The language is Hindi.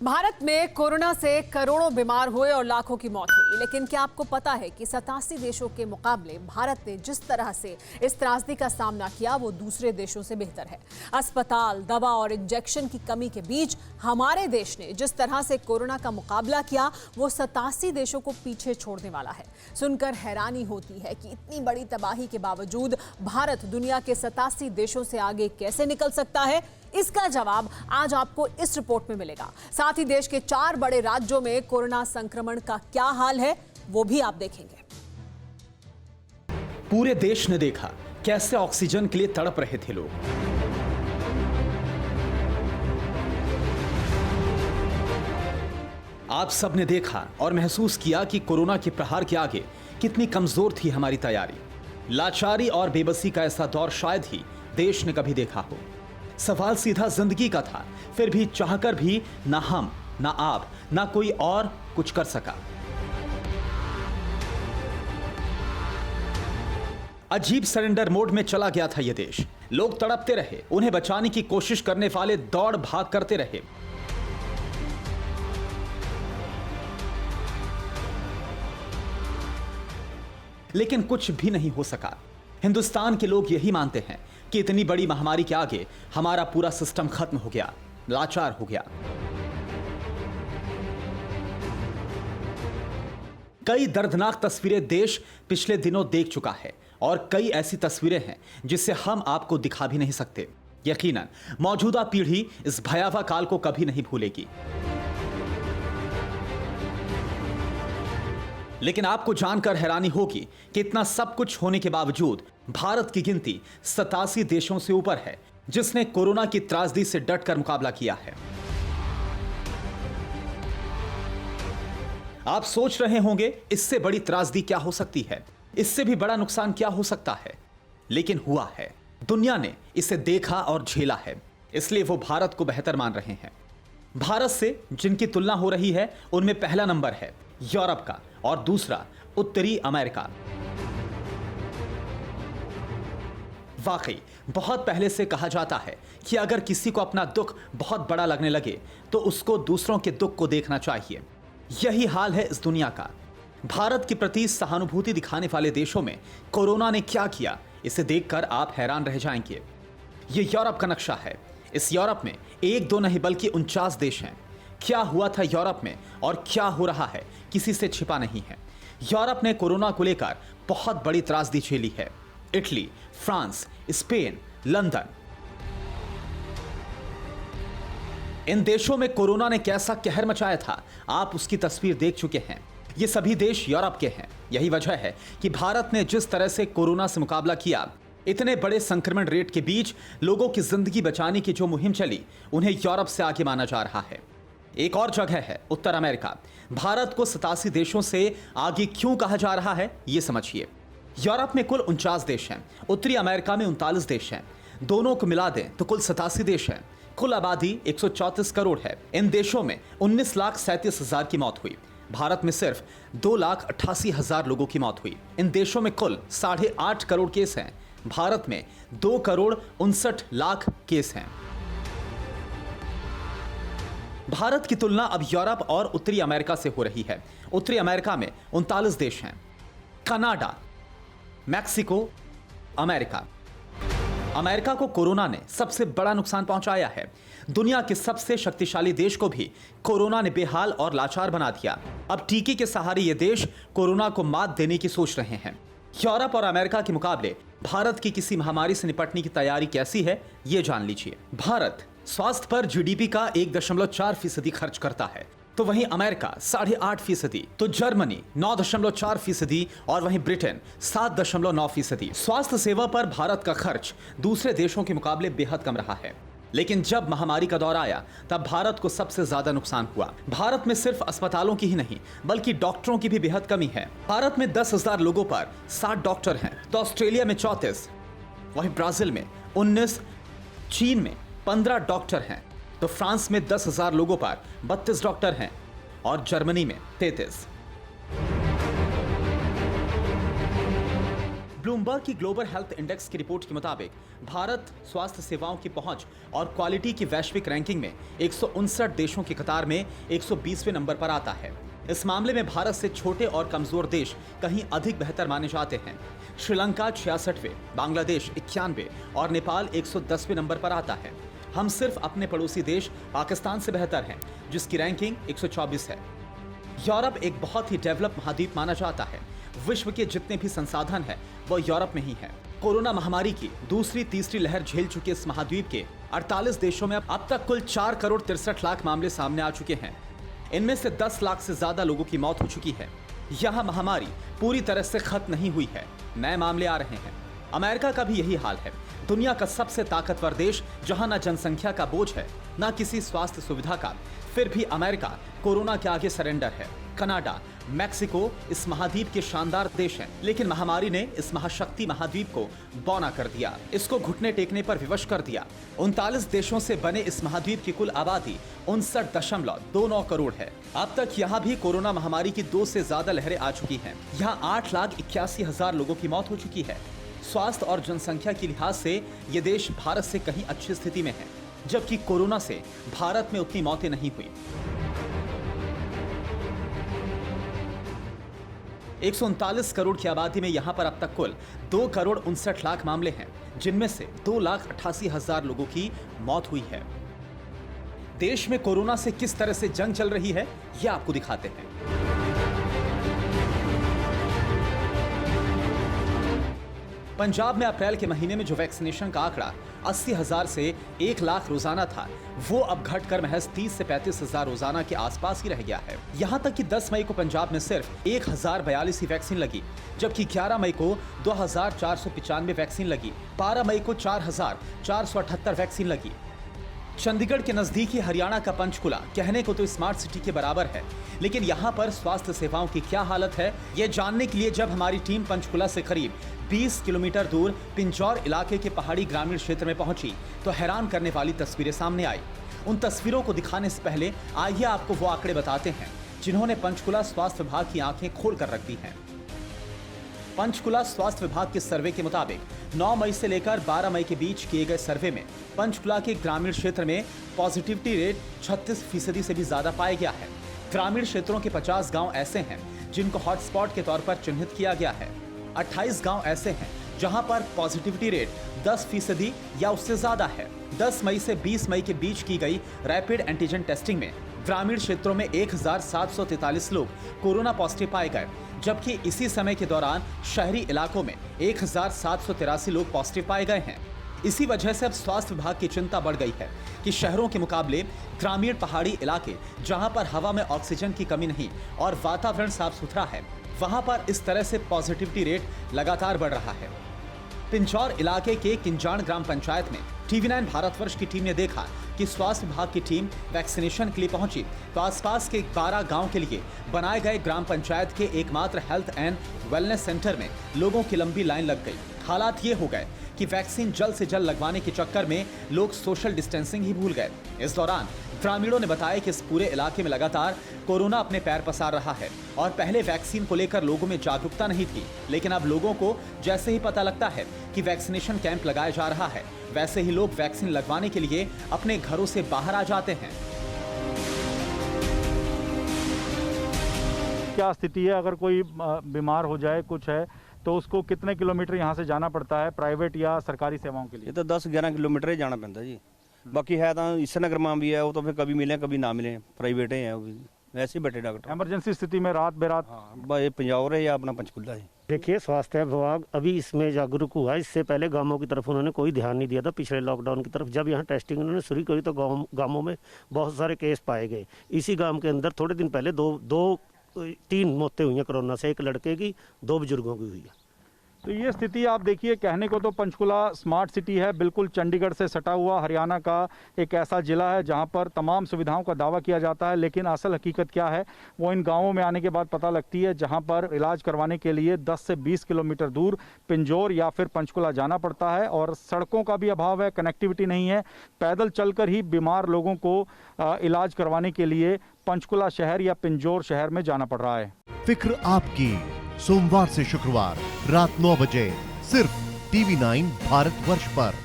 भारत में कोरोना से करोड़ों बीमार हुए और लाखों की मौत हुई, लेकिन क्या आपको पता है कि 87 देशों के मुकाबले भारत ने जिस तरह से इस त्रासदी का सामना किया वो दूसरे देशों से बेहतर है। अस्पताल, दवा और इंजेक्शन की कमी के बीच हमारे देश ने जिस तरह से कोरोना का मुकाबला किया वो 87 देशों को पीछे छोड़ने वाला है। सुनकर हैरानी होती है कि इतनी बड़ी तबाही के बावजूद भारत दुनिया के 87 देशों से आगे कैसे निकल सकता है। इसका जवाब आज आपको इस रिपोर्ट में मिलेगा। साथ ही देश के 4 बड़े राज्यों में कोरोना संक्रमण का क्या हाल है वो भी आप देखेंगे। पूरे देश ने देखा कैसे ऑक्सीजन के लिए तड़प रहे थे लोग। आप सब ने देखा और महसूस किया कि कोरोना के प्रहार के आगे कितनी कमजोर थी हमारी तैयारी। लाचारी और बेबसी का ऐसा दौर शायद ही देश ने कभी देखा हो। सवाल सीधा जिंदगी का था, फिर भी चाहकर भी ना हम, ना आप, ना कोई और कुछ कर सका। अजीब सरेंडर मोड में चला गया था यह देश। लोग तड़पते रहे, उन्हें बचाने की कोशिश करने वाले दौड़ भाग करते रहे। लेकिन कुछ भी नहीं हो सका। हिंदुस्तान के लोग यही मानते हैं कि इतनी बड़ी महामारी के आगे हमारा पूरा सिस्टम खत्म हो गया, लाचार हो गया। कई दर्दनाक तस्वीरें देश पिछले दिनों देख चुका है और कई ऐसी तस्वीरें हैं जिसे हम आपको दिखा भी नहीं सकते। यकीनन मौजूदा पीढ़ी इस भयावह काल को कभी नहीं भूलेगी। लेकिन आपको जानकर हैरानी होगी कि इतना सब कुछ होने के बावजूद भारत की गिनती 87 देशों से ऊपर है जिसने कोरोना की त्रासदी से डटकर मुकाबला किया है। आप सोच रहे होंगे इससे बड़ी त्रासदी क्या हो सकती है, इससे भी बड़ा नुकसान क्या हो सकता है, लेकिन हुआ है। दुनिया ने इसे देखा और झेला है, इसलिए वो भारत को बेहतर मान रहे हैं। भारत से जिनकी तुलना हो रही है उनमें पहला नंबर है यूरोप का और दूसरा उत्तरी अमेरिका। वाकई बहुत पहले से कहा जाता है कि अगर किसी को अपना दुख बहुत बड़ा लगने लगे तो उसको दूसरों के दुख को देखना चाहिए। यही हाल है इस दुनिया का। भारत के प्रति सहानुभूति दिखाने वाले देशों में कोरोना ने क्या किया, इसे देखकर आप हैरान रह जाएंगे। ये यूरोप का नक्शा है। इस यूरोप में 1-2 नहीं बल्कि 49 देश हैं। क्या हुआ था यूरोप में और क्या हो रहा है किसी से छिपा नहीं है। यूरोप ने कोरोना को लेकर बहुत बड़ी त्रासदी झेली है। इटली, फ्रांस, स्पेन, लंदन, इन देशों में कोरोना ने कैसा कहर मचाया था आप उसकी तस्वीर देख चुके हैं। ये सभी देश यूरोप के हैं। यही वजह है कि भारत ने जिस तरह से कोरोना से मुकाबला किया, इतने बड़े संक्रमण रेट के बीच लोगों की जिंदगी बचाने की जो मुहिम चली, उन्हें यूरोप से आगे माना जा रहा है। एक और जगह है उत्तर अमेरिका। भारत को 87 देशों से आगे क्यों कहा जा रहा है ये समझिए। यूरोप में कुल 49 देश हैं, उत्तरी अमेरिका में 39 देश हैं। दोनों को मिला दें तो कुल 87 देश हैं। कुल आबादी 134 करोड़ है। इन देशों में 19,37,000 की मौत हुई। भारत में सिर्फ 2,88,000 लोगों की मौत हुई। इन देशों में कुल 8.5 करोड़ केस हैं। भारत में 2,59,00,000 केस हैं। भारत की तुलना अब यूरोप और उत्तरी अमेरिका से हो रही है। उत्तरी अमेरिका में 39 देश हैं। Canada, Mexico, America. अमेरिका को कोरोना ने सबसे बड़ा नुकसान पहुंचाया है। दुनिया के सबसे शक्तिशाली देश को भी कोरोना ने बेहाल और लाचार बना दिया। अब टीके के सहारे ये देश कोरोना को मात देने की सोच रहे हैं। यूरोप और अमेरिका के मुकाबले भारत की किसी महामारी से निपटने की तैयारी कैसी है ये जान लीजिए। भारत स्वास्थ्य पर जीडीपी का 1.4% खर्च करता है, तो वहीं अमेरिका 8.5%, तो जर्मनी 9.4% और वहीं ब्रिटेन 7.9%। स्वास्थ्य सेवा पर भारत का खर्च दूसरे देशों के मुकाबले बेहद कम रहा है। लेकिन जब महामारी का दौर आया तब भारत को सबसे ज्यादा नुकसान हुआ। भारत में सिर्फ अस्पतालों की ही नहीं बल्कि डॉक्टरों की भी बेहद कमी है। भारत में 10,000 लोगों पर 60 डॉक्टर हैं, तो ऑस्ट्रेलिया में 34, वहीं ब्राजील में 19, चीन में 15 डॉक्टर हैं, तो फ्रांस में 10,000 लोगों पर 32 डॉक्टर हैं और जर्मनी में 33। ब्लूमबर्ग की ग्लोबल हेल्थ इंडेक्स की रिपोर्ट के मुताबिक भारत स्वास्थ्य सेवाओं की पहुंच और क्वालिटी की वैश्विक रैंकिंग में 159 देशों की कतार में 120वें नंबर पर आता है। इस मामले में भारत से छोटे और कमजोर देश कहीं अधिक बेहतर माने जाते हैं। श्रीलंका 66वें, बांग्लादेश 91 और नेपाल 110वें नंबर पर आता है। हम सिर्फ अपने पड़ोसी देश पाकिस्तान से बेहतर हैं, जिसकी रैंकिंग 124 है। यूरोप एक बहुत ही डेवलप महाद्वीप माना जाता है। विश्व के जितने भी संसाधन है वो यूरोप में ही है। कोरोना महामारी की दूसरी तीसरी लहर झेल चुके इस महाद्वीप के 48 देशों में अब तक कुल 4 करोड़ 63 लाख मामले सामने आ चुके हैं। इनमें से 10 लाख से ज्यादा लोगों की मौत हो चुकी है। यह महामारी पूरी तरह से खत्म नहीं हुई है, नए मामले आ रहे हैं। अमेरिका का भी यही हाल है। दुनिया का सबसे ताकतवर देश, जहां न जनसंख्या का बोझ है न किसी स्वास्थ्य सुविधा का, फिर भी अमेरिका कोरोना के आगे सरेंडर है। कनाडा, मैक्सिको इस महाद्वीप के शानदार देश हैं, लेकिन महामारी ने इस महाशक्ति महाद्वीप को बौना कर दिया, इसको घुटने टेकने पर विवश कर दिया। 39 देशों से बने इस महाद्वीप की कुल आबादी 59.29 करोड़ है। अब तक यहाँ भी कोरोना महामारी की 2 से ज्यादा लहरें आ चुकी हैं। यहाँ 8,81,000 लोगों की मौत हो चुकी है। स्वास्थ्य और जनसंख्या के लिहाज से ये देश भारत से कहीं अच्छी स्थिति में है, जबकि कोरोना से भारत में उतनी मौतें नहीं हुई। 139 करोड़ की आबादी में यहां पर अब तक कुल 2 करोड़ 59 लाख मामले हैं, जिनमें से 2,88,000 लोगों की मौत हुई है। देश में कोरोना से किस तरह से जंग चल रही है, यह आपको दिखाते हैं। पंजाब में अप्रैल के महीने में जो वैक्सीनेशन का आंकड़ा 80,000 से 1 लाख रोजाना था, वो अब घटकर महज 30 से 35,000 रोजाना के आसपास ही रह गया है। यहाँ तक कि 10 मई को पंजाब में सिर्फ 1,042 ही वैक्सीन लगी, जबकि 11 मई को 2,495 वैक्सीन लगी, 12 मई को 4,478 वैक्सीन लगी। चंडीगढ़ के नजदीकी हरियाणा का पंचकुला कहने को तो स्मार्ट सिटी के बराबर है, लेकिन यहाँ पर स्वास्थ्य सेवाओं की क्या हालत है, ये जानने के लिए जब हमारी टीम पंचकुला से करीब 20 किलोमीटर दूर पिंजौर इलाके के पहाड़ी ग्रामीण क्षेत्र में पहुंची, तो हैरान करने वाली तस्वीरें सामने आई। उन तस्वीरों को दिखाने से पहले आइए आपको वो आंकड़े बताते हैं जिन्होंने पंचकुला स्वास्थ्य विभाग की आंखें खोल कर रख दी हैं। पंचकुला स्वास्थ्य विभाग के सर्वे के मुताबिक 9 मई से लेकर 12 मई के बीच किए गए सर्वे में पंचकुला के ग्रामीण क्षेत्र में पॉजिटिविटी रेट 36% से भी ज्यादा पाया गया है। ग्रामीण क्षेत्रों के 50 गांव ऐसे हैं जिनको हॉटस्पॉट के तौर पर चिन्हित किया गया है। 28 गांव ऐसे हैं जहां पर पॉजिटिविटी रेट 10% या उससे ज्यादा है। 10 मई से 20 मई के बीच की गई रैपिड एंटीजन टेस्टिंग में ग्रामीण क्षेत्रों में 1,743 लोग कोरोना पॉजिटिव पाए गए, जबकि इसी समय के दौरान शहरी इलाकों में 1,783 लोग पॉजिटिव पाए गए हैं। इसी वजह से अब स्वास्थ्य विभाग की चिंता बढ़ गई है कि शहरों के मुकाबले ग्रामीण पहाड़ी इलाके, जहां पर हवा में ऑक्सीजन की कमी नहीं और वातावरण साफ सुथरा है, वहां पर इस तरह से पॉजिटिविटी रेट लगातार बढ़ रहा है। पिंजौर इलाके के किंजाण ग्राम पंचायत में TV9 भारतवर्ष की टीम ने देखा कि स्वास्थ्य विभाग की टीम वैक्सीनेशन के लिए पहुंची तो आसपास के 12 गांव के लिए बनाए गए ग्राम पंचायत के एकमात्र हेल्थ एंड वेलनेस सेंटर में लोगों की लंबी लाइन लग गई। हालात ये हो गए कि वैक्सीन जल्द से जल्द लगवाने के चक्कर में लोग सोशल डिस्टेंसिंग ही भूल गए। इस दौरान ग्रामीणों ने बताया कि इस पूरे इलाके में लगातार कोरोना अपने पैर पसार रहा है और पहले वैक्सीन को लेकर लोगों में जागरूकता नहीं थी, लेकिन अब लोगों को जैसे ही पता लगता है कि वैक्सीनेशन कैंप लगाया जा रहा है, वैसे ही लोग वैक्सीन लगवाने के लिए अपने घरों से बाहर आ जाते हैं। क्या स्थिति है, अगर कोई बीमार हो जाए कुछ है तो उसको कितने किलोमीटर यहाँ से जाना पड़ता है प्राइवेट या सरकारी सेवाओं के लिए? ये तो 10-11 किलोमीटर ही जाना पड़ता जी। बाकी है तो ईश्वर नगर में भी है, वो तो फिर कभी मिले कभी ना मिले, प्राइवेट है वो भी, वैसे ही बैठे डॉक्टर। इमरजेंसी स्थिति में रात बेरात? हाँ, ये पंजाब है या अपना पंचकुला है। देखिए, स्वास्थ्य विभाग अभी इसमें जागरूक हुआ। इससे पहले गांवों की तरफ उन्होंने कोई ध्यान नहीं दिया था। पिछले लॉकडाउन की तरफ जब यहाँ टेस्टिंग उन्होंने शुरू करी तो गांवों में बहुत सारे केस पाए गए। इसी गांव के अंदर थोड़े दिन पहले 3 मौतें हुई हैं कोरोना से, एक लड़के की, 2 बुजुर्गों की हुई है। तो ये स्थिति आप देखिए, कहने को तो पंचकुला स्मार्ट सिटी है, बिल्कुल चंडीगढ़ से सटा हुआ हरियाणा का एक ऐसा जिला है जहां पर तमाम सुविधाओं का दावा किया जाता है, लेकिन असल हकीकत क्या है वो इन गांवों में आने के बाद पता लगती है, जहां पर इलाज करवाने के लिए 10 से 20 किलोमीटर दूर पिंजौर या फिर पंचकुला जाना पड़ता है और सड़कों का भी अभाव है, कनेक्टिविटी नहीं है। पैदल चलकर ही बीमार लोगों को इलाज करवाने के लिए पंचकुला शहर या पिंजौर शहर में जाना पड़ रहा है। फिक्र आपकी, सोमवार से शुक्रवार रात 9 बजे सिर्फ TV9 भारतवर्ष पर।